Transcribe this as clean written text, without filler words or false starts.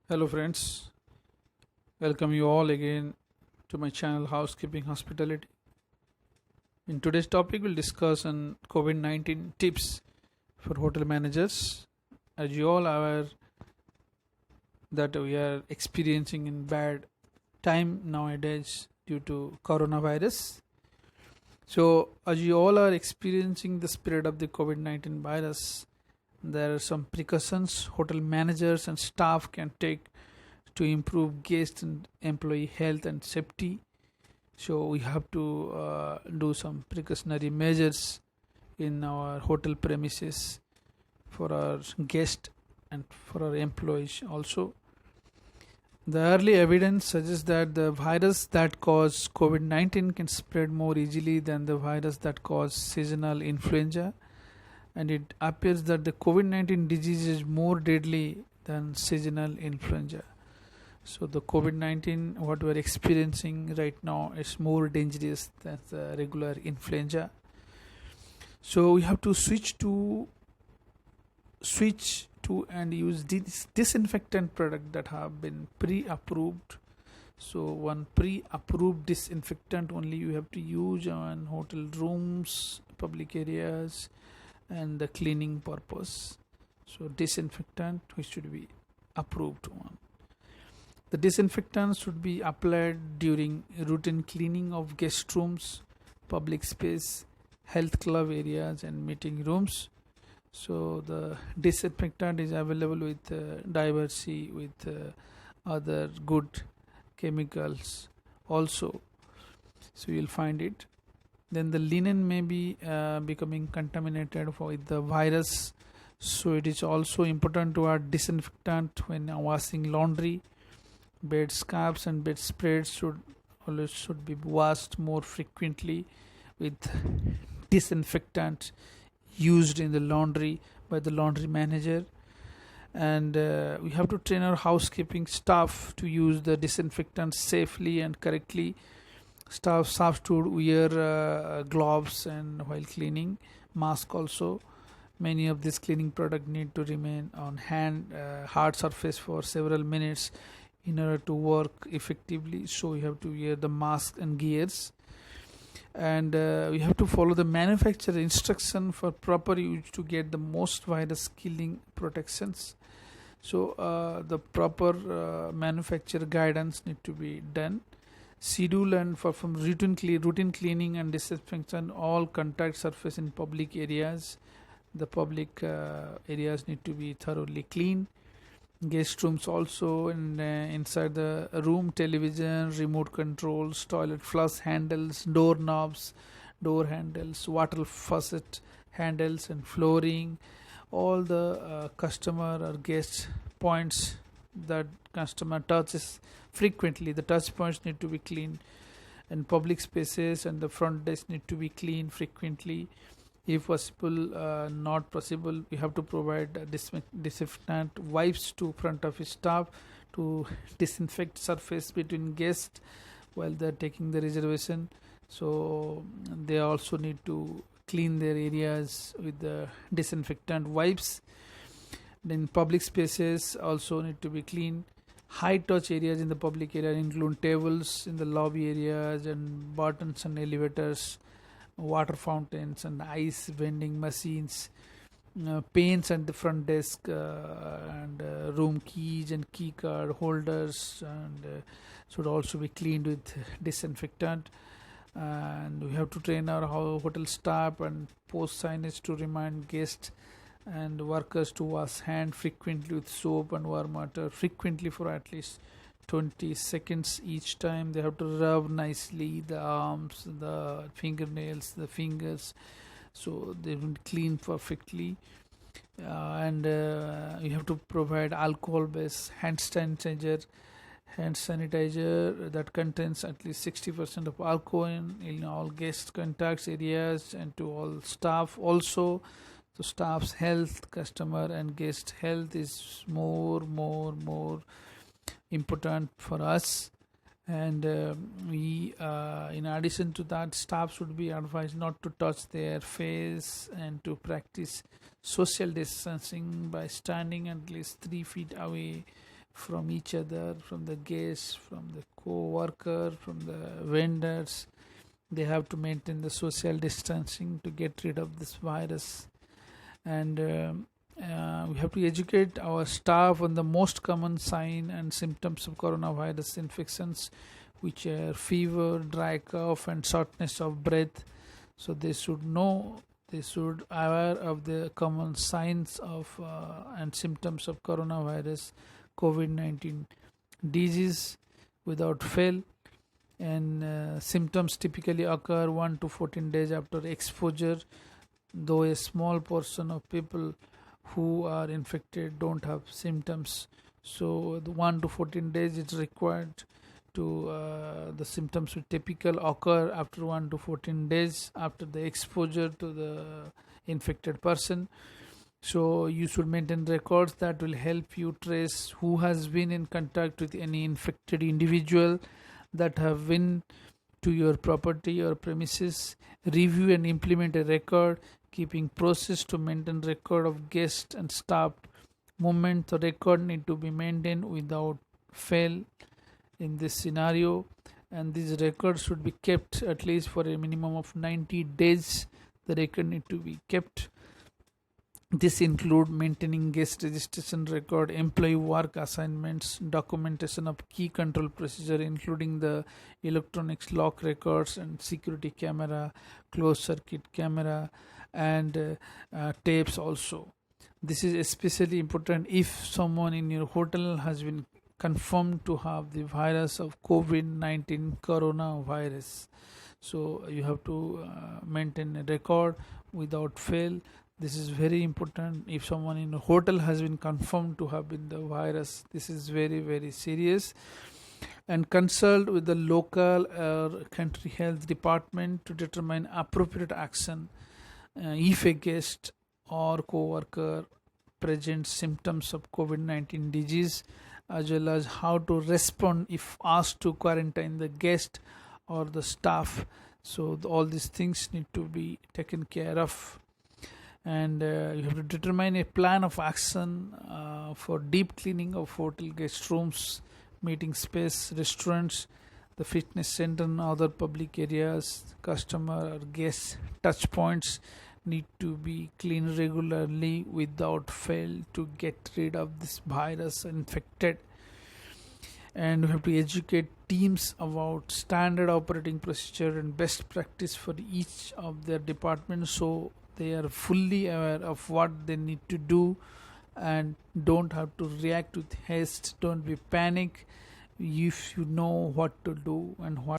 Hello, friends. Welcome you all again to my channel Housekeeping Hospitality. In today's topic, we'll discuss on COVID-19 tips for hotel managers. As you all are aware that we are experiencing in bad time nowadays due to coronavirus. So, as you all are experiencing the spread of the COVID-19 virus, there are some precautions hotel managers and staff can take to improve guest and employee health and safety. So we have to do some precautionary measures in our hotel premises for our guests and for our employees also. The early evidence suggests that the virus that caused COVID-19 can spread more easily than the virus that caused seasonal influenza, and it appears that the COVID-19 disease is more deadly than seasonal influenza. So the COVID-19 what we are experiencing right now is more dangerous than the regular influenza. So we have to switch to and use disinfectant product that have been pre-approved. So one pre-approved disinfectant only you have to use on hotel rooms, public areas, and the cleaning purpose. So disinfectant which should be approved one. The disinfectant should be applied during routine cleaning of guest rooms, public space, health club areas, and meeting rooms. So the disinfectant is available with diversity with other good chemicals also. So you'll find it. Then the linen may be becoming contaminated with the virus. So it is also important to add disinfectant when washing laundry. Bed scarves and bedspreads should be washed more frequently with disinfectant used in the laundry by the laundry manager. And we have to train our housekeeping staff to use the disinfectant safely and correctly. Staff should wear gloves and while cleaning, mask also. Many of these cleaning products need to remain on hard surface for several minutes in order to work effectively. So you have to wear the mask and gears, and we have to follow the manufacturer instruction for proper use to get the most virus killing protections. So the proper manufacturer guidance need to be done. Schedule and from routine cleaning and disinfection all contact surface in public areas. The public areas need to be thoroughly clean. Guest rooms also, and inside the room, television, remote controls, toilet flush handles, door handles, water faucet handles, and flooring. All the customer or guest points that customer touches frequently, the touch points need to be clean. And public spaces and the front desk need to be clean frequently. If possible, not possible, we have to provide disinfectant wipes to front office staff to disinfect surface between guests while they're taking the reservation. So they also need to clean their areas with the disinfectant wipes. Then public spaces also need to be clean. High touch areas in the public area include tables in the lobby areas and buttons and elevators, water fountains and ice vending machines, paints at the front desk, and room keys and key card holders, and should also be cleaned with disinfectant. And we have to train our hotel staff and post signage to remind guests and workers to wash hand frequently with soap and warm water frequently for at least 20 seconds each time. They have to rub nicely the arms, the fingernails, the fingers, so they will clean perfectly. And you have to provide alcohol-based hand sanitizer that contains at least 60% of alcohol in all guest contacts areas and to all staff also. So staff's health, customer and guest health is more important for us. And we in addition to that, staff should be advised not to touch their face and to practice social distancing by standing at least 3 feet away from each other, from the guests, from the co-worker, from the vendors. They have to maintain the social distancing to get rid of this virus. And we have to educate our staff on the most common sign and symptoms of coronavirus infections, which are fever, dry cough, and shortness of breath. So they should know, they should aware of the common signs of and symptoms of coronavirus COVID-19 disease without fail. And symptoms typically occur 1 to 14 days after exposure, though a small portion of people who are infected don't have symptoms. So the 1 to 14 days is required to the symptoms will typically occur after 1 to 14 days after the exposure to the infected person. So you should maintain records that will help you trace who has been in contact with any infected individual that have been to your property or premises. Review and implement a record keeping process to maintain record of guests and staff movement. The record need to be maintained without fail in this scenario, and these records should be kept at least for a minimum of 90 days. The record need to be kept. This include maintaining guest registration record, employee work assignments, documentation of key control procedure including the electronics lock records and security camera, closed circuit camera, and tapes also. This is especially important if someone in your hotel has been confirmed to have the virus of COVID-19 coronavirus. So you have to maintain a record without fail. This is very important. If someone in a hotel has been confirmed to have been the virus, this is very, very serious. And consult with the local or country health department to determine appropriate action if a guest or co-worker presents symptoms of COVID-19 disease, as well as how to respond if asked to quarantine the guest or the staff. So all these things need to be taken care of. And you have to determine a plan of action for deep cleaning of hotel guest rooms, meeting space, restaurants, the fitness center and other public areas. Customer or guest touch points need to be cleaned regularly without fail to get rid of this virus infected. And we have to educate teams about standard operating procedure and best practice for each of their departments, so they are fully aware of what they need to do and don't have to react with haste. Don't be panic if you know what to do and what